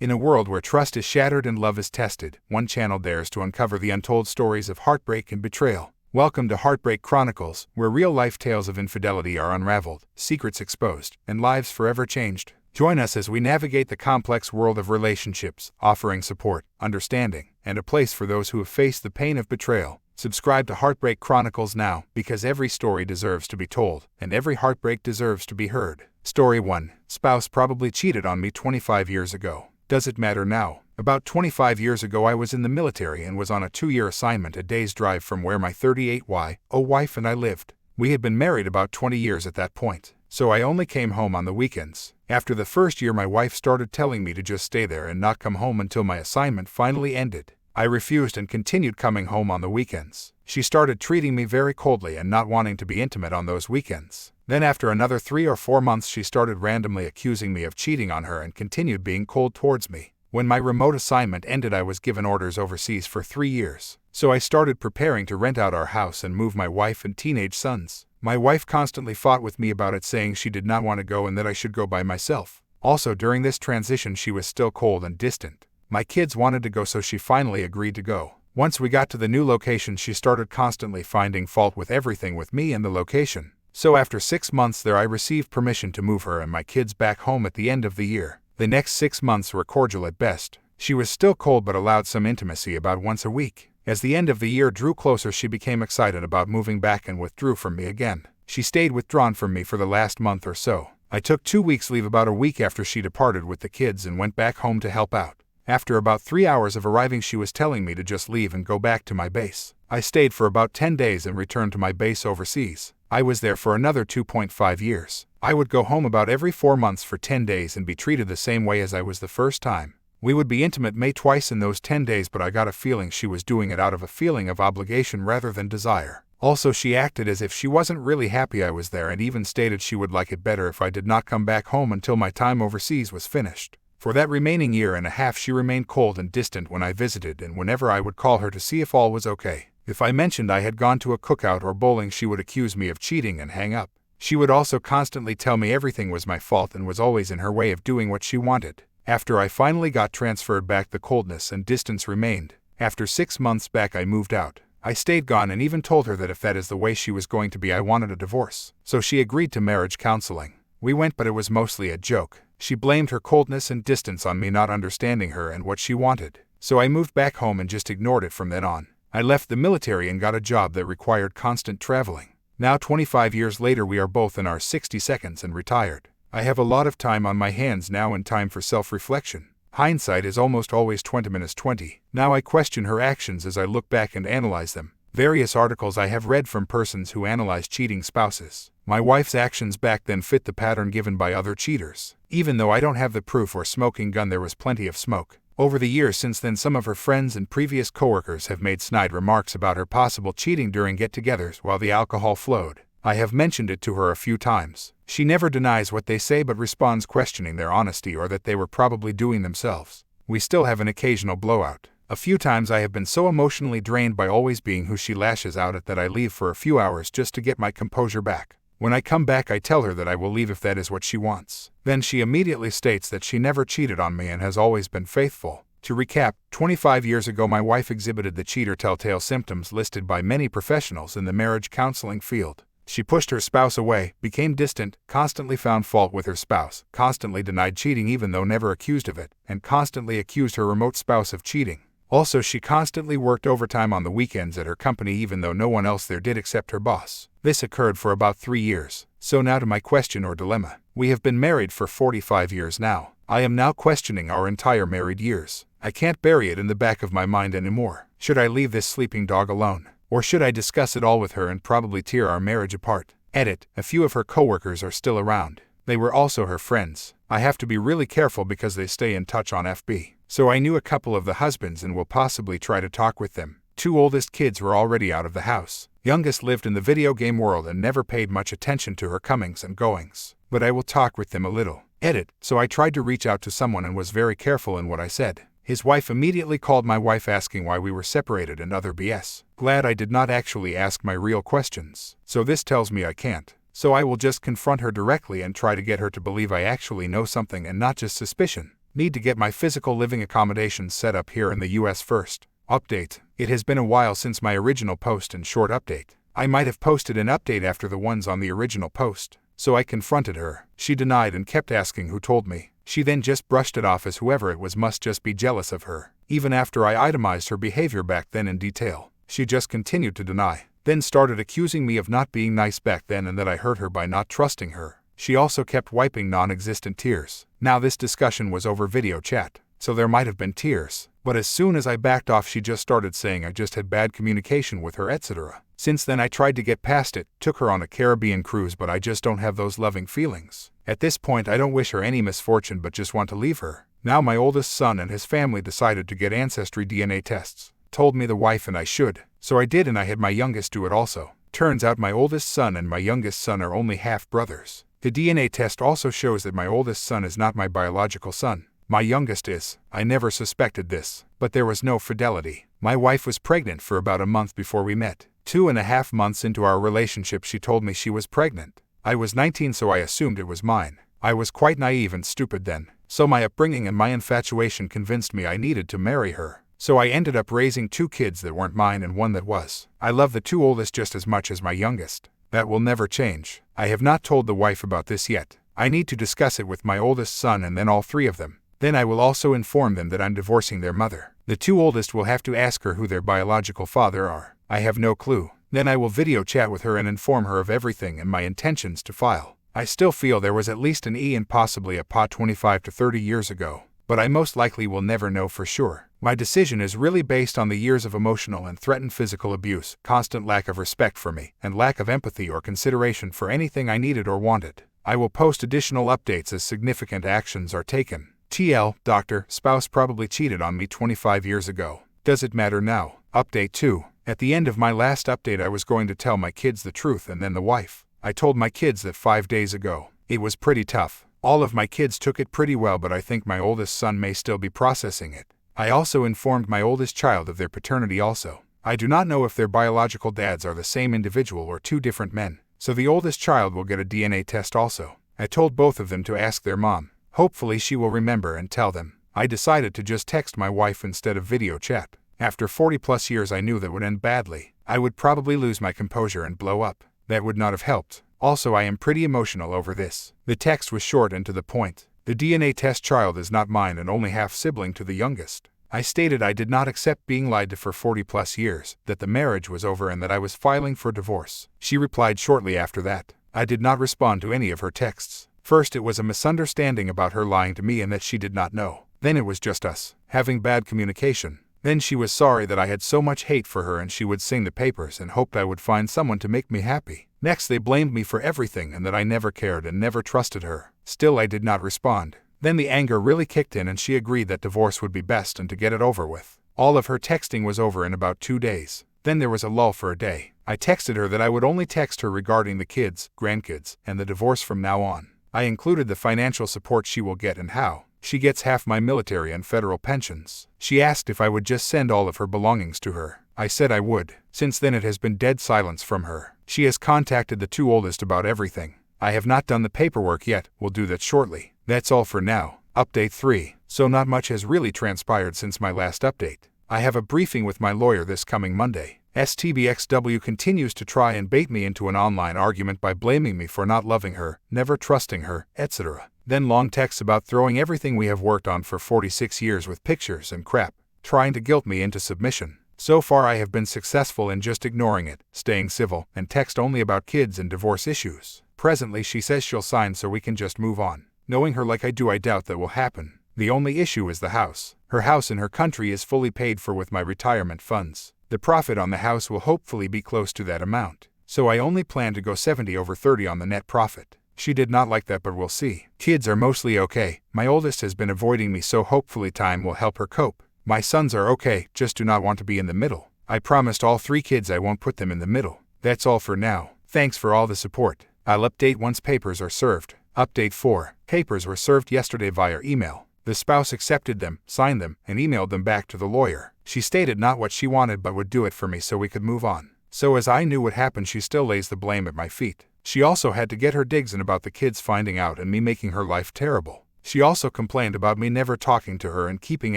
In a world where trust is shattered and love is tested, one channel dares to uncover the untold stories of heartbreak and betrayal. Welcome to Heartbreak Chronicles, where real-life tales of infidelity are unraveled, secrets exposed, and lives forever changed. Join us as we navigate the complex world of relationships, offering support, understanding, and a place for those who have faced the pain of betrayal. Subscribe to Heartbreak Chronicles now, because every story deserves to be told, and every heartbreak deserves to be heard. Story 1. Spouse probably cheated on me 25 years ago. Does it matter now? About 25 years ago I was in the military and was on a 2-year assignment a day's drive from where my 38-year-old wife and I lived. We had been married about 20 years at that point, so I only came home on the weekends. After the first year my wife started telling me to just stay there and not come home until my assignment finally ended. I refused and continued coming home on the weekends. She started treating me very coldly and not wanting to be intimate on those weekends. Then after another 3 or 4 months she started randomly accusing me of cheating on her and continued being cold towards me. When my remote assignment ended I was given orders overseas for 3 years. So I started preparing to rent out our house and move my wife and teenage sons. My wife constantly fought with me about it, saying she did not want to go and that I should go by myself. Also during this transition she was still cold and distant. My kids wanted to go, so she finally agreed to go. Once we got to the new location she started constantly finding fault with everything with me and the location. So after 6 months there I received permission to move her and my kids back home at the end of the year. The next 6 months were cordial at best. She was still cold but allowed some intimacy about once a week. As the end of the year drew closer she became excited about moving back and withdrew from me again. She stayed withdrawn from me for the last month or so. I took 2 weeks leave about a week after she departed with the kids and went back home to help out. After about 3 hours of arriving she was telling me to just leave and go back to my base. I stayed for about 10 days and returned to my base overseas. I was there for another 2.5 years. I would go home about every 4 months for 10 days and be treated the same way as I was the first time. We would be intimate maybe twice in those 10 days, but I got a feeling she was doing it out of a feeling of obligation rather than desire. Also she acted as if she wasn't really happy I was there and even stated she would like it better if I did not come back home until my time overseas was finished. For that remaining year and a half she remained cold and distant when I visited, and whenever I would call her to see if all was okay. If I mentioned I had gone to a cookout or bowling she would accuse me of cheating and hang up. She would also constantly tell me everything was my fault and was always in her way of doing what she wanted. After I finally got transferred back the coldness and distance remained. After 6 months back I moved out. I stayed gone and even told her that if that is the way she was going to be I wanted a divorce. So she agreed to marriage counseling. We went, but it was mostly a joke. She blamed her coldness and distance on me not understanding her and what she wanted. So I moved back home and just ignored it from then on. I left the military and got a job that required constant traveling. Now 25 years later we are both in our 60s and retired. I have a lot of time on my hands now and time for self-reflection. Hindsight is almost always 20/20. Now I question her actions as I look back and analyze them. Various articles I have read from persons who analyze cheating spouses. My wife's actions back then fit the pattern given by other cheaters. Even though I don't have the proof or smoking gun, there was plenty of smoke. Over the years since then some of her friends and previous coworkers have made snide remarks about her possible cheating during get-togethers while the alcohol flowed. I have mentioned it to her a few times. She never denies what they say but responds questioning their honesty or that they were probably doing themselves. We still have an occasional blowout. A few times I have been so emotionally drained by always being who she lashes out at that I leave for a few hours just to get my composure back. When I come back I tell her that I will leave if that is what she wants. Then she immediately states that she never cheated on me and has always been faithful. To recap, 25 years ago my wife exhibited the cheater telltale symptoms listed by many professionals in the marriage counseling field. She pushed her spouse away, became distant, constantly found fault with her spouse, constantly denied cheating even though never accused of it, and constantly accused her remote spouse of cheating. Also she constantly worked overtime on the weekends at her company even though no one else there did except her boss. This occurred for about 3 years. So now to my question or dilemma. We have been married for 45 years now. I am now questioning our entire married years. I can't bury it in the back of my mind anymore. Should I leave this sleeping dog alone? Or should I discuss it all with her and probably tear our marriage apart? Edit. A few of her coworkers are still around. They were also her friends. I have to be really careful because they stay in touch on FB. So I knew a couple of the husbands and will possibly try to talk with them. 2 oldest kids were already out of the house. Youngest lived in the video game world and never paid much attention to her comings and goings. But I will talk with them a little. Edit. So I tried to reach out to someone and was very careful in what I said. His wife immediately called my wife asking why we were separated and other BS. Glad I did not actually ask my real questions. So this tells me I can't. So I will just confront her directly and try to get her to believe I actually know something and not just suspicion. Need to get my physical living accommodations set up here in the US first. Update. It has been a while since my original post and short update. I might have posted an update after the ones on the original post. So I confronted her. She denied and kept asking who told me. She then just brushed it off as whoever it was must just be jealous of her. Even after I itemized her behavior back then in detail, she just continued to deny. Then started accusing me of not being nice back then and that I hurt her by not trusting her. She also kept wiping non-existent tears. Now this discussion was over video chat, so there might have been tears. But as soon as I backed off, she just started saying I just had bad communication with her, etc. Since then I tried to get past it, took her on a Caribbean cruise, but I just don't have those loving feelings. At this point I don't wish her any misfortune but just want to leave her. Now my oldest son and his family decided to get ancestry DNA tests. Told me the wife and I should. So I did, and I had my youngest do it also. Turns out my oldest son and my youngest son are only half brothers. The DNA test also shows that my oldest son is not my biological son. My youngest is. I never suspected this, but there was no fidelity. My wife was pregnant for about a month before we met. 2.5 months into our relationship she told me she was pregnant. I was 19, so I assumed it was mine. I was quite naive and stupid then, so my upbringing and my infatuation convinced me I needed to marry her. So I ended up raising 2 kids that weren't mine and one that was. I love the 2 oldest just as much as my youngest. That will never change. I have not told the wife about this yet. I need to discuss it with my oldest son and then all 3 of them. Then I will also inform them that I'm divorcing their mother. The 2 oldest will have to ask her who their biological father are. I have no clue. Then I will video chat with her and inform her of everything and my intentions to file. I still feel there was at least an E and possibly a PA 25 to 30 years ago, but I most likely will never know for sure. My decision is really based on the years of emotional and threatened physical abuse, constant lack of respect for me, and lack of empathy or consideration for anything I needed or wanted. I will post additional updates as significant actions are taken. TL, doctor, spouse probably cheated on me 25 years ago. Does it matter now? Update 2. At the end of my last update I was going to tell my kids the truth and then the wife. I told my kids that 5 days ago. It was pretty tough. All of my kids took it pretty well, but I think my oldest son may still be processing it. I also informed my oldest child of their paternity also. I do not know if their biological dads are the same individual or 2 different men, so the oldest child will get a DNA test also. I told both of them to ask their mom. Hopefully she will remember and tell them. I decided to just text my wife instead of video chat. After 40+ years I knew that would end badly. I would probably lose my composure and blow up. That would not have helped. Also, I am pretty emotional over this. The text was short and to the point. The DNA test child is not mine and only half-sibling to the youngest. I stated I did not accept being lied to for 40+ years, that the marriage was over and that I was filing for divorce. She replied shortly after that. I did not respond to any of her texts. First it was a misunderstanding about her lying to me and that she did not know. Then it was just us having bad communication. Then she was sorry that I had so much hate for her and she would sing the papers and hoped I would find someone to make me happy. Next they blamed me for everything and that I never cared and never trusted her. Still I did not respond. Then the anger really kicked in and she agreed that divorce would be best and to get it over with. All of her texting was over in about 2 days. Then there was a lull for a day. I texted her that I would only text her regarding the kids, grandkids, and the divorce from now on. I included the financial support she will get and how. She gets half my military and federal pensions. She asked if I would just send all of her belongings to her. I said I would. Since then it has been dead silence from her. She has contacted the 2 oldest about everything. I have not done the paperwork yet, will do that shortly. That's all for now. Update 3. So not much has really transpired since my last update. I have a briefing with my lawyer this coming Monday. STBXW continues to try and bait me into an online argument by blaming me for not loving her, never trusting her, etc. Then long texts about throwing everything we have worked on for 46 years with pictures and crap, trying to guilt me into submission. So far I have been successful in just ignoring it, staying civil, and text only about kids and divorce issues. Presently she says she'll sign so we can just move on. Knowing her like I do, I doubt that will happen. The only issue is the house. Her house in her country is fully paid for with my retirement funds. The profit on the house will hopefully be close to that amount. So I only plan to go 70/30 on the net profit. She did not like that, but we'll see. Kids are mostly okay. My oldest has been avoiding me, so hopefully time will help her cope. My sons are okay, just do not want to be in the middle. I promised all 3 kids I won't put them in the middle. That's all for now. Thanks for all the support. I'll update once papers are served. Update 4. Papers were served yesterday via email. The spouse accepted them, signed them, and emailed them back to the lawyer. She stated not what she wanted but would do it for me so we could move on. So as I knew what happened, she still lays the blame at my feet. She also had to get her digs in about the kids finding out and me making her life terrible. She also complained about me never talking to her and keeping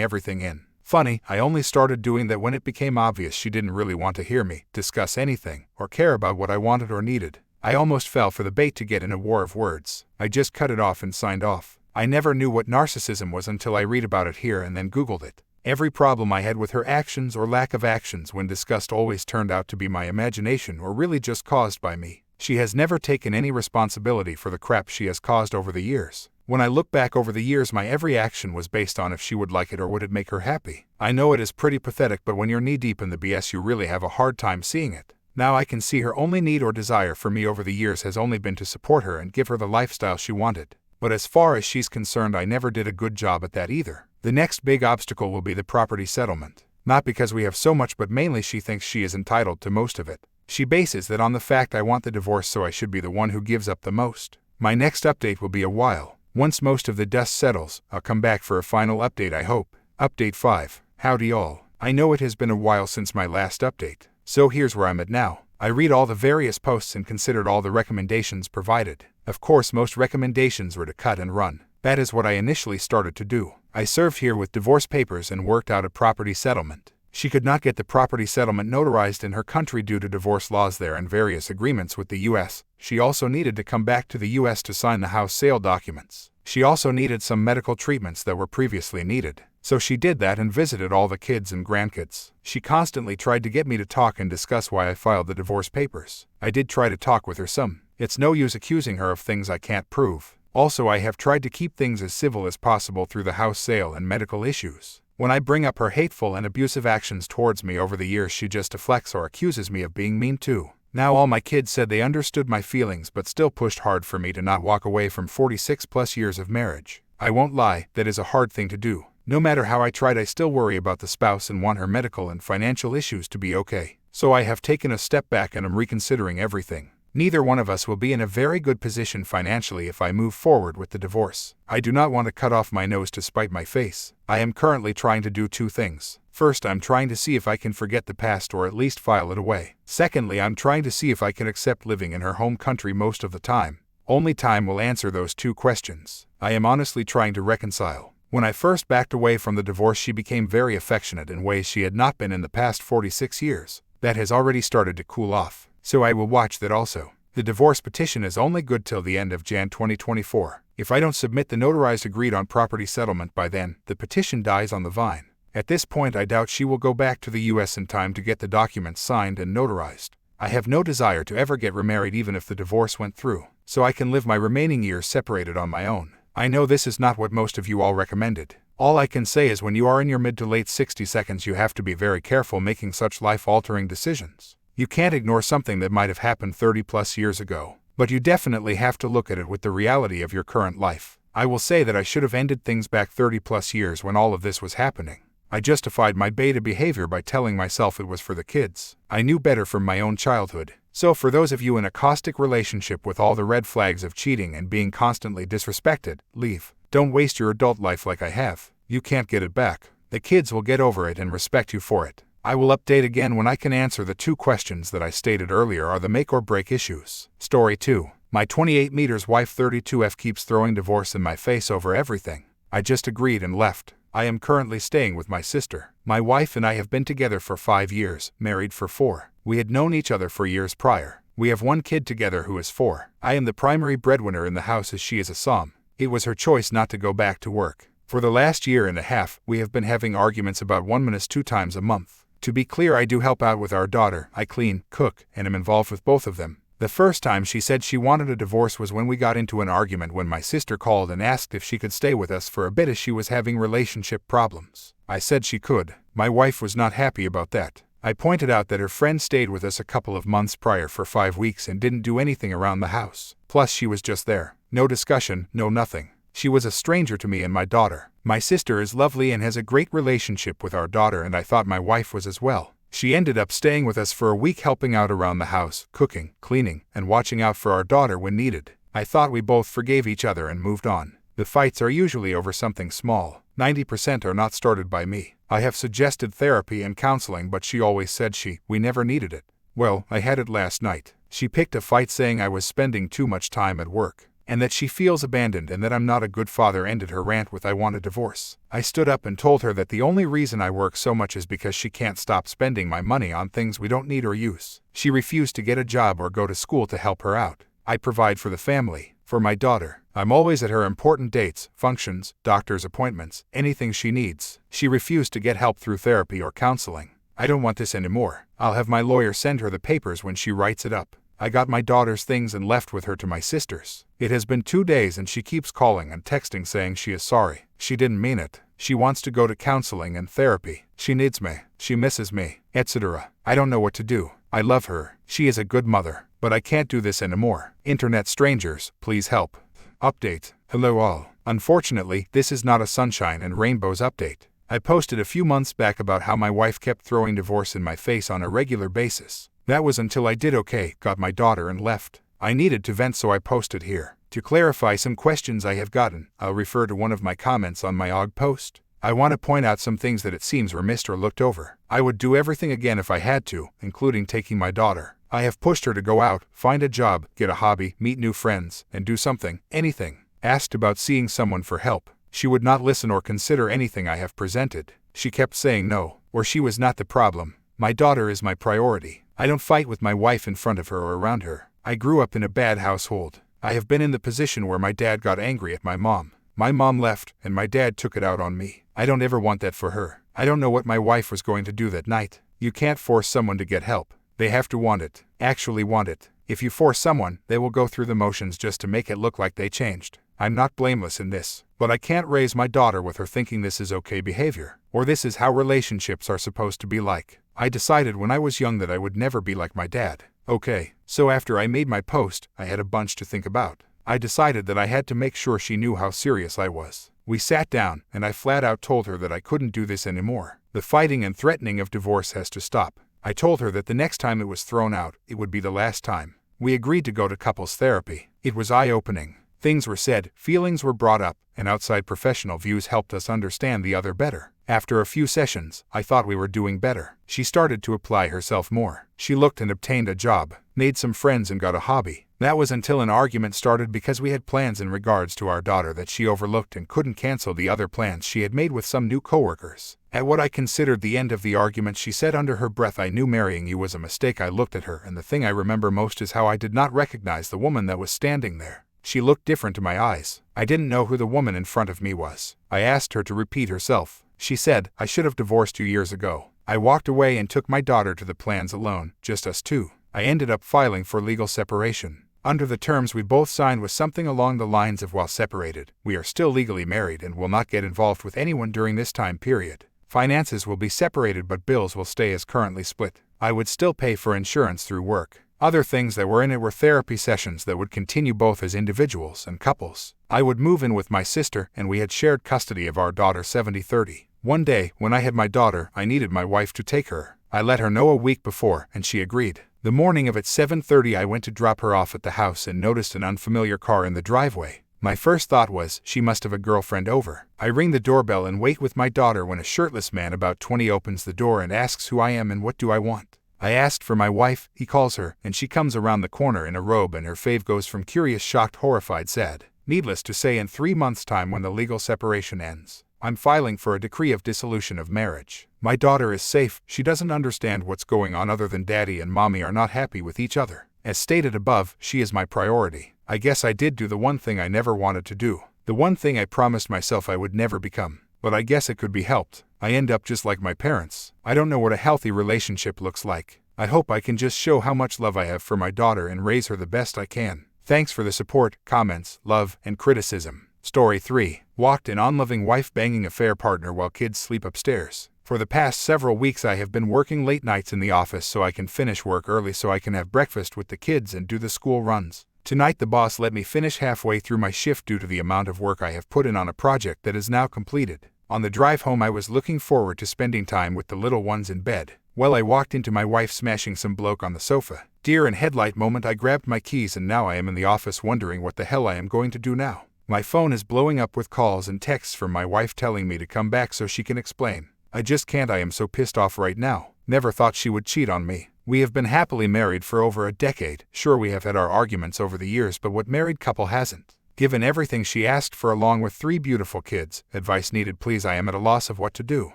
everything in. Funny, I only started doing that when it became obvious she didn't really want to hear me, discuss anything, or care about what I wanted or needed. I almost fell for the bait to get in a war of words. I just cut it off and signed off. I never knew what narcissism was until I read about it here and then Googled it. Every problem I had with her actions or lack of actions when discussed always turned out to be my imagination or really just caused by me. She has never taken any responsibility for the crap she has caused over the years. When I look back over the years, my every action was based on if she would like it or would it make her happy. I know it is pretty pathetic, but when you're knee-deep in the BS you really have a hard time seeing it. Now I can see her only need or desire for me over the years has only been to support her and give her the lifestyle she wanted. But as far as she's concerned, I never did a good job at that either. The next big obstacle will be the property settlement. Not because we have so much, but mainly she thinks she is entitled to most of it. She bases that on the fact I want the divorce, so I should be the one who gives up the most. My next update will be a while. Once most of the dust settles, I'll come back for a final update, I hope. Update 5. Howdy all. I know it has been a while since my last update, so here's where I'm at now. I read all the various posts and considered all the recommendations provided. Of course, most recommendations were to cut and run. That is what I initially started to do. I served here with divorce papers and worked out a property settlement. She could not get the property settlement notarized in her country due to divorce laws there and various agreements with the U.S. She also needed to come back to the U.S. to sign the house sale documents. She also needed some medical treatments that were previously needed. So she did that and visited all the kids and grandkids. She constantly tried to get me to talk and discuss why I filed the divorce papers. I did try to talk with her some. It's no use accusing her of things I can't prove. Also, I have tried to keep things as civil as possible through the house sale and medical issues. When I bring up her hateful and abusive actions towards me over the years, she just deflects or accuses me of being mean too. Now all my kids said they understood my feelings but still pushed hard for me to not walk away from 46 plus years of marriage. I won't lie, that is a hard thing to do. No matter how I tried, I still worry about the spouse and want her medical and financial issues to be okay. So I have taken a step back and am reconsidering everything. Neither one of us will be in a very good position financially if I move forward with the divorce. I do not want to cut off my nose to spite my face. I am currently trying to do two things. First, I'm trying to see if I can forget the past or at least file it away. Secondly, I'm trying to see if I can accept living in her home country most of the time. Only time will answer those two questions. I am honestly trying to reconcile. When I first backed away from the divorce, she became very affectionate in ways she had not been in the past 46 years. That has already started to cool off. So I will watch that also. The divorce petition is only good till the end of Jan 2024. If I don't submit the notarized agreed on property settlement by then, the petition dies on the vine. At this point, I doubt she will go back to the US in time to get the documents signed and notarized. I have no desire to ever get remarried even if the divorce went through, so I can live my remaining years separated on my own. I know this is not what most of you all recommended. All I can say is when you are in your mid to late 60 seconds, you have to be very careful making such life-altering decisions. You can't ignore something that might have happened 30 plus years ago, but you definitely have to look at it with the reality of your current life. I will say that I should have ended things back 30 plus years when all of this was happening. I justified my beta behavior by telling myself it was for the kids. I knew better from my own childhood. So for those of you in a caustic relationship with all the red flags of cheating and being constantly disrespected, leave. Don't waste your adult life like I have. You can't get it back. The kids will get over it and respect you for it. I will update again when I can answer the two questions that I stated earlier are the make or break issues. Story 2. My 28 meters wife 32F keeps throwing divorce in my face over everything. I just agreed and left. I am currently staying with my sister. My wife and I have been together for 5 years, married for 4. We had known each other for years prior. We have one kid together who is 4. I am the primary breadwinner in the house as she is a som. It was her choice not to go back to work. For the last year and a half, we have been having arguments about 1-2 times a month. To be clear, I do help out with our daughter. I clean, cook, and am involved with both of them. The first time she said she wanted a divorce was when we got into an argument when my sister called and asked if she could stay with us for a bit as she was having relationship problems. I said she could. My wife was not happy about that. I pointed out that her friend stayed with us a couple of months prior for 5 weeks and didn't do anything around the house. Plus she was just there. No discussion, no nothing. She was a stranger to me and my daughter. My sister is lovely and has a great relationship with our daughter, and I thought my wife was as well. She ended up staying with us for a week, helping out around the house, cooking, cleaning, and watching out for our daughter when needed. I thought we both forgave each other and moved on. The fights are usually over something small. 90% are not started by me. I have suggested therapy and counseling, but she always said we never needed it. Well, I had it last night. She picked a fight saying I was spending too much time at work. and that she feels abandoned and that I'm not a good father. Ended her rant with, I want a divorce. I stood up and told her that the only reason I work so much is because she can't stop spending my money on things we don't need or use. She refused to get a job or go to school to help her out. I provide for the family, for my daughter. I'm always at her important dates, functions, doctor's appointments, anything she needs. She refused to get help through therapy or counseling. I don't want this anymore. I'll have my lawyer send her the papers when she writes it up. I got my daughter's things and left with her to my sister's. It has been 2 days and she keeps calling and texting saying she is sorry. She didn't mean it. She wants to go to counseling and therapy. She needs me. She misses me, etc. I don't know what to do. I love her. She is a good mother. But I can't do this anymore. Internet strangers, please help. Update. Hello all. Unfortunately, this is not a sunshine and rainbows update. I posted a few months back about how my wife kept throwing divorce in my face on a regular basis. That was until I did okay, got my daughter and left. I needed to vent, so I posted here. To clarify some questions I have gotten, I'll refer to one of my comments on my OG post. I want to point out some things that it seems were missed or looked over. I would do everything again if I had to, including taking my daughter. I have pushed her to go out, find a job, get a hobby, meet new friends, and do something, anything. Asked about seeing someone for help. She would not listen or consider anything I have presented. She kept saying no, or she was not the problem. My daughter is my priority. I don't fight with my wife in front of her or around her. I grew up in a bad household. I have been in the position where my dad got angry at my mom. My mom left, and my dad took it out on me. I don't ever want that for her. I don't know what my wife was going to do that night. You can't force someone to get help. They have to want it, actually want it. If you force someone, they will go through the motions just to make it look like they changed. I'm not blameless in this, but I can't raise my daughter with her thinking this is okay behavior, or this is how relationships are supposed to be like. I decided when I was young that I would never be like my dad. Okay, so after I made my post, I had a bunch to think about. I decided that I had to make sure she knew how serious I was. We sat down, and I flat out told her that I couldn't do this anymore. The fighting and threatening of divorce has to stop. I told her that the next time it was thrown out, it would be the last time. We agreed to go to couples therapy. It was eye-opening. Things were said, feelings were brought up, and outside professional views helped us understand the other better. After a few sessions, I thought we were doing better. She started to apply herself more. She looked and obtained a job, made some friends and got a hobby. That was until an argument started because we had plans in regards to our daughter that she overlooked and couldn't cancel the other plans she had made with some new coworkers. At what I considered the end of the argument, she said under her breath, I knew marrying you was a mistake. I looked at her, and the thing I remember most is how I did not recognize the woman that was standing there. She looked different to my eyes. I didn't know who the woman in front of me was. I asked her to repeat herself. She said, I should have divorced you years ago. I walked away and took my daughter to the plans alone, just us two. I ended up filing for legal separation. Under the terms we both signed was something along the lines of, while separated, we are still legally married and will not get involved with anyone during this time period. Finances will be separated but bills will stay as currently split. I would still pay for insurance through work. Other things that were in it were therapy sessions that would continue both as individuals and couples. I would move in with my sister, and we had shared custody of our daughter 70-30. One day, when I had my daughter, I needed my wife to take her. I let her know a week before, and she agreed. The morning of at 7:30 I went to drop her off at the house and noticed an unfamiliar car in the driveway. My first thought was, she must have a girlfriend over. I ring the doorbell and wait with my daughter when a shirtless man about 20 opens the door and asks who I am and what do I want. I asked for my wife, he calls her, and she comes around the corner in a robe and her fave goes from curious, shocked, horrified, sad. Needless to say, in 3 months' time when the legal separation ends, I'm filing for a decree of dissolution of marriage. My daughter is safe, she doesn't understand what's going on other than daddy and mommy are not happy with each other. As stated above, she is my priority. I guess I did do the one thing I never wanted to do. The one thing I promised myself I would never become. But I guess it could be helped. I end up just like my parents. I don't know what a healthy relationship looks like. I hope I can just show how much love I have for my daughter and raise her the best I can. Thanks for the support, comments, love, and criticism. Story 3. Walked in unloving wife banging affair partner while kids sleep upstairs. For the past several weeks I have been working late nights in the office so I can finish work early so I can have breakfast with the kids and do the school runs. Tonight the boss let me finish halfway through my shift due to the amount of work I have put in on a project that is now completed. On the drive home I was looking forward to spending time with the little ones in bed. Well, I walked into my wife smashing some bloke on the sofa. Deer in headlight moment, I grabbed my keys and now I am in the office wondering what the hell I am going to do now. My phone is blowing up with calls and texts from my wife telling me to come back so she can explain. I just can't, I am so pissed off right now. Never thought she would cheat on me. We have been happily married for over a decade. Sure, we have had our arguments over the years, but what married couple hasn't? Given everything she asked for along with 3 beautiful kids, advice needed please. I am at a loss of what to do.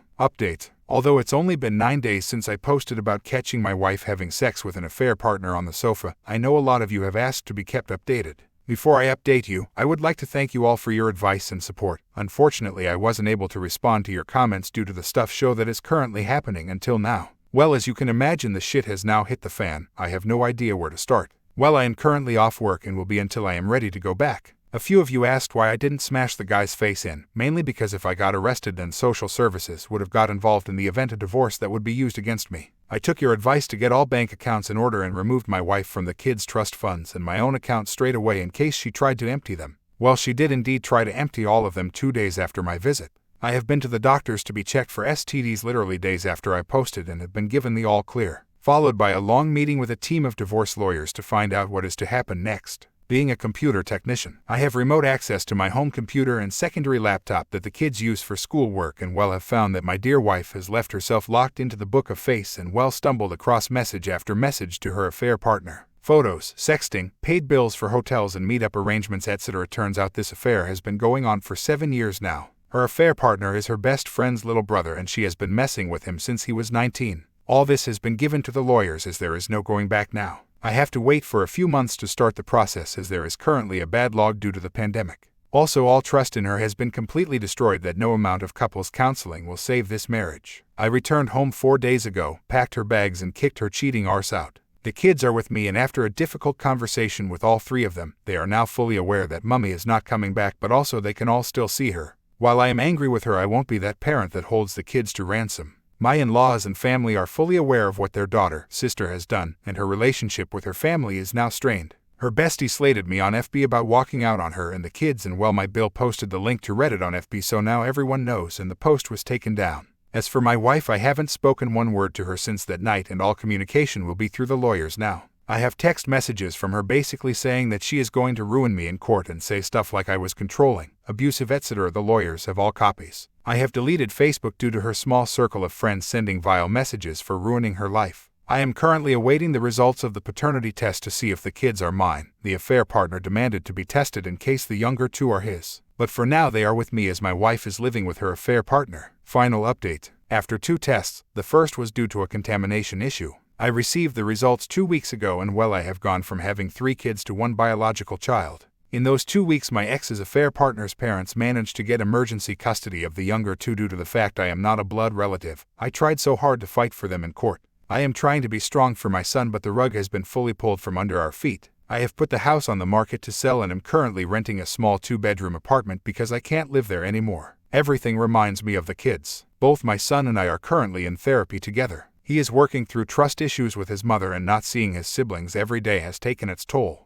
Update. Although it's only been 9 days since I posted about catching my wife having sex with an affair partner on the sofa, I know a lot of you have asked to be kept updated. Before I update you, I would like to thank you all for your advice and support. Unfortunately, I wasn't able to respond to your comments due to the stuff show that is currently happening until now. Well, as you can imagine, the shit has now hit the fan. I have no idea where to start. Well, I am currently off work and will be until I am ready to go back. A few of you asked why I didn't smash the guy's face in, mainly because if I got arrested then social services would have got involved in the event of divorce that would be used against me. I took your advice to get all bank accounts in order and removed my wife from the kids' trust funds and my own account straight away in case she tried to empty them. Well, she did indeed try to empty all of them 2 days after my visit. I have been to the doctors to be checked for STDs literally days after I posted and have been given the all clear, followed by a long meeting with a team of divorce lawyers to find out what is to happen next. Being a computer technician, I have remote access to my home computer and secondary laptop that the kids use for schoolwork, and have found that my dear wife has left herself locked into the book of face and stumbled across message after message to her affair partner. Photos, sexting, paid bills for hotels and meetup arrangements, etc. Turns out this affair has been going on for 7 years now. Her affair partner is her best friend's little brother and she has been messing with him since he was 19. All this has been given to the lawyers as there is no going back now. I have to wait for a few months to start the process as there is currently a bad log due to the pandemic. Also, all trust in her has been completely destroyed that no amount of couples counseling will save this marriage. I returned home 4 days ago, packed her bags and kicked her cheating arse out. The kids are with me and after a difficult conversation with all 3 of them, they are now fully aware that mummy is not coming back, but also they can all still see her. While I am angry with her, I won't be that parent that holds the kids to ransom. My in-laws and family are fully aware of what their sister has done, and her relationship with her family is now strained. Her bestie slated me on FB about walking out on her and the kids, and my Bill posted the link to Reddit on FB so now everyone knows, and the post was taken down. As for my wife, I haven't spoken one word to her since that night and all communication will be through the lawyers now. I have text messages from her basically saying that she is going to ruin me in court and say stuff like I was controlling, abusive, etc. The lawyers have all copies. I have deleted Facebook due to her small circle of friends sending vile messages for ruining her life. I am currently awaiting the results of the paternity test to see if the kids are mine. The affair partner demanded to be tested in case the younger 2 are his. But for now they are with me as my wife is living with her affair partner. Final update. After 2 tests, the first was due to a contamination issue. I received the results 2 weeks ago and I have gone from having 3 kids to 1 biological child. In those 2 weeks my ex's affair partner's parents managed to get emergency custody of the younger 2 due to the fact I am not a blood relative. I tried so hard to fight for them in court. I am trying to be strong for my son, but the rug has been fully pulled from under our feet. I have put the house on the market to sell and am currently renting a small 2-bedroom apartment because I can't live there anymore. Everything reminds me of the kids. Both my son and I are currently in therapy together. He is working through trust issues with his mother and not seeing his siblings every day has taken its toll.